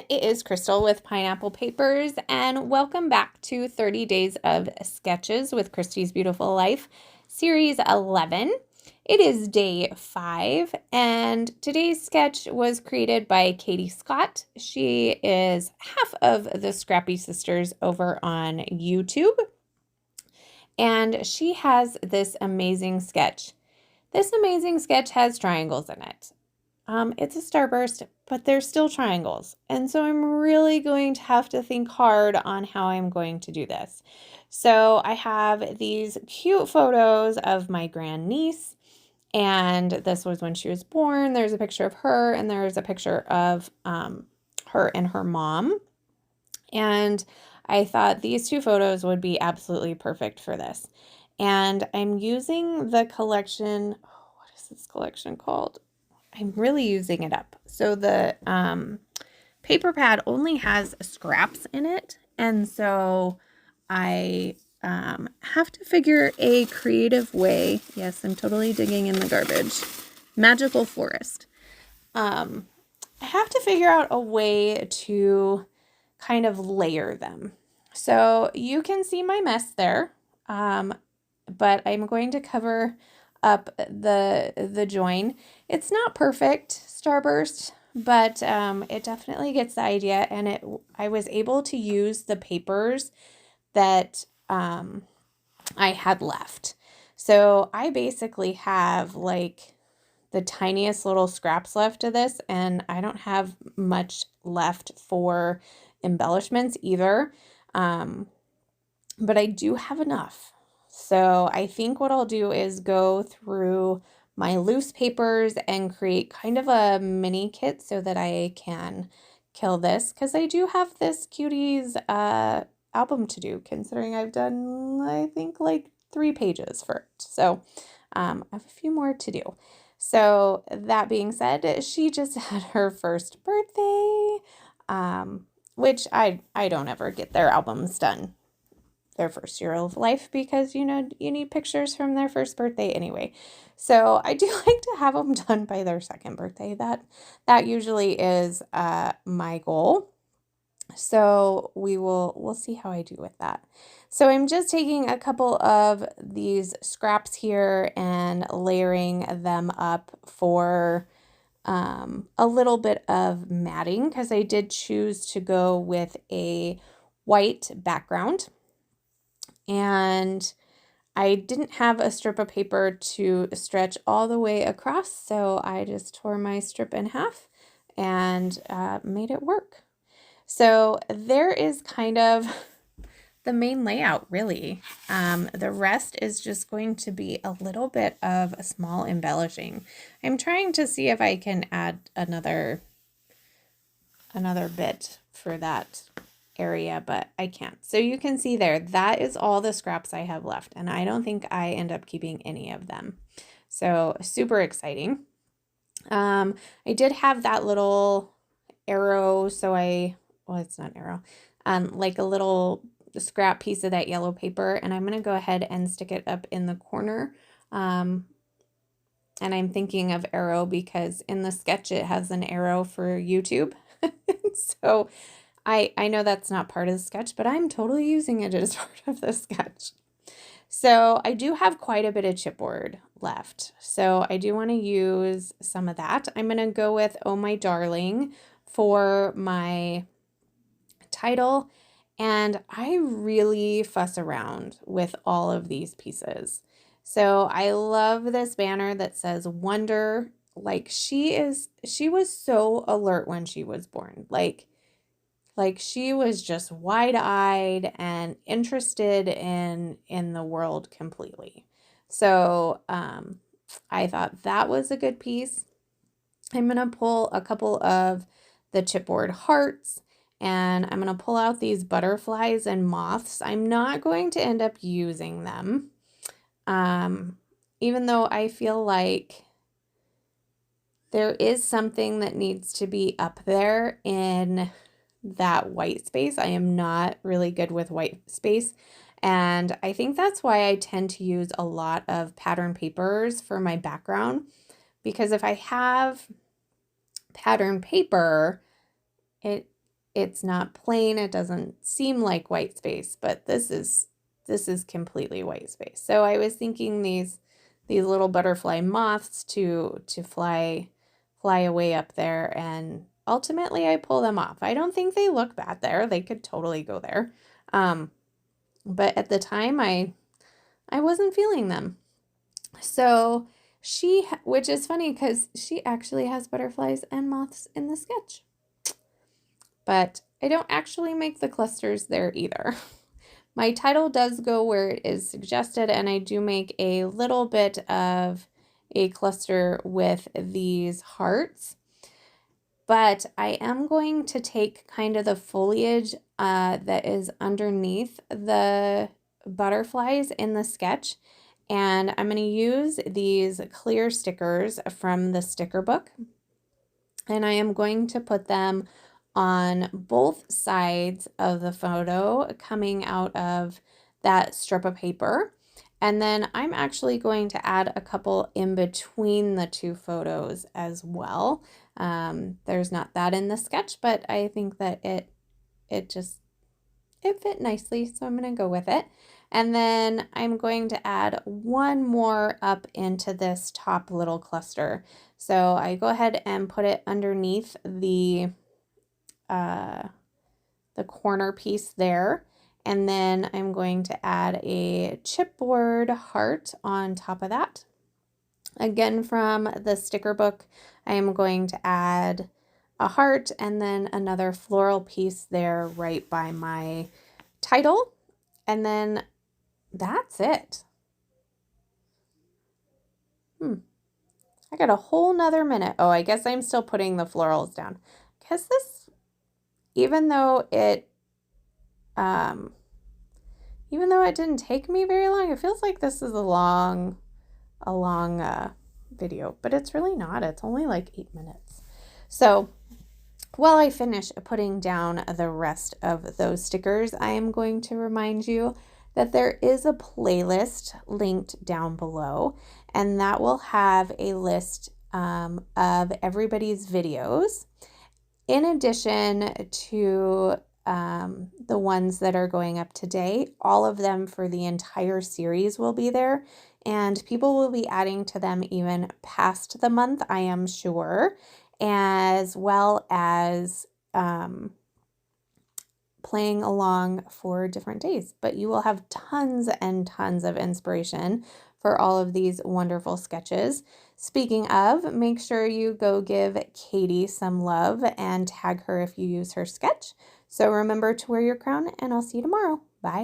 It is Crystal with Pineapple Papers, and welcome back to 30 Days of Sketches with Christy's Beautiful Life, Series 11. It is day 5, and today's sketch was created by Katie Scott. She is half of the Scrappy Sisters over on YouTube, and she has this amazing sketch. This amazing sketch has triangles in it. It's a starburst, but they're still triangles. And so I'm really going to have to think hard on how I'm going to do this. So I have these cute photos of my grandniece, and this was when she was born. There's a picture of her, and there's a picture of her and her mom. And I thought these two photos would be absolutely perfect for this. And I'm using the collection, what is this collection called? I'm really using it up. So the paper pad only has scraps in it. And so I have to figure a creative way. Yes, I'm totally digging in the garbage. Magical forest. I have to figure out a way to kind of layer them. So you can see my mess there. But I'm going to cover up the join. It's not perfect starburst, but it definitely gets the idea, and I was able to use the papers that I had left. So I basically have like the tiniest little scraps left of this, and I don't have much left for embellishments either, but I do have enough. So I think what I'll do is go through my loose papers and create kind of a mini kit so that I can kill this, because I do have this cuties album to do, considering I've done, I think, like 3 pages for it. So I have a few more to do. So that being said, she just had her first birthday, which I don't ever get their albums done their first year of life, because you need pictures from their first birthday anyway. So I do like to have them done by their second birthday. That usually is my goal. So we'll see how I do with that. So I'm just taking a couple of these scraps here and layering them up for a little bit of matting, because I did choose to go with a white background. And I didn't have a strip of paper to stretch all the way across, so I just tore my strip in half and made it work. So there is kind of the main layout, really. The rest is just going to be a little bit of a small embellishing. I'm trying to see if I can add another bit for that area, but I can't. So you can see there, that is all the scraps I have left, and I don't think I end up keeping any of them. So super exciting. I did have that little arrow, so well, it's not an arrow, like a little scrap piece of that yellow paper, and I'm going to go ahead and stick it up in the corner. And I'm thinking of arrow because in the sketch it has an arrow for YouTube. So I know that's not part of the sketch, but I'm totally using it as part of the sketch. So I do have quite a bit of chipboard left. So I do want to use some of that. I'm going to go with Oh My Darling for my title. And I really fuss around with all of these pieces. So I love this banner that says Wonder. Like she was so alert when she was born. Like she was just wide-eyed and interested in the world completely. So I thought that was a good piece. I'm going to pull a couple of the chipboard hearts, and I'm going to pull out these butterflies and moths. I'm not going to end up using them, even though I feel like there is something that needs to be up there in that white space. I am not really good with white space, and I think that's why I tend to use a lot of pattern papers for my background, because if I have pattern paper, it it's not plain. It doesn't seem like white space, but this is completely white space. So I was thinking these little butterfly moths to fly away up there, and ultimately I pull them off. I don't think they look bad there. They could totally go there. But at the time I wasn't feeling them. So which is funny because she actually has butterflies and moths in the sketch. But I don't actually make the clusters there either. My title does go where it is suggested, and I do make a little bit of a cluster with these hearts. But I am going to take kind of the foliage that is underneath the butterflies in the sketch, and I'm going to use these clear stickers from the sticker book, and I am going to put them on both sides of the photo coming out of that strip of paper. And then I'm actually going to add a couple in between the two photos as well. There's not that in the sketch, but I think that it fit nicely, so I'm going to go with it. And then I'm going to add one more up into this top little cluster. So I go ahead and put it underneath the corner piece there. And then I'm going to add a chipboard heart on top of that. Again, from the sticker book, I am going to add a heart and then another floral piece there right by my title. And then that's it. I got a whole nother minute. Oh, I guess I'm still putting the florals down. Because this, even though it didn't take me very long, it feels like this is a long video, but it's really not. It's only like 8 minutes. So while I finish putting down the rest of those stickers, I am going to remind you that there is a playlist linked down below, and that will have a list of everybody's videos, in addition to the ones that are going up today. All of them for the entire series will be there, and people will be adding to them even past the month, I am sure, as well as playing along for different days. But you will have tons and tons of inspiration for all of these wonderful sketches. Speaking of, make sure you go give Katie some love and tag her if you use her sketch. So remember to wear your crown, and I'll see you tomorrow.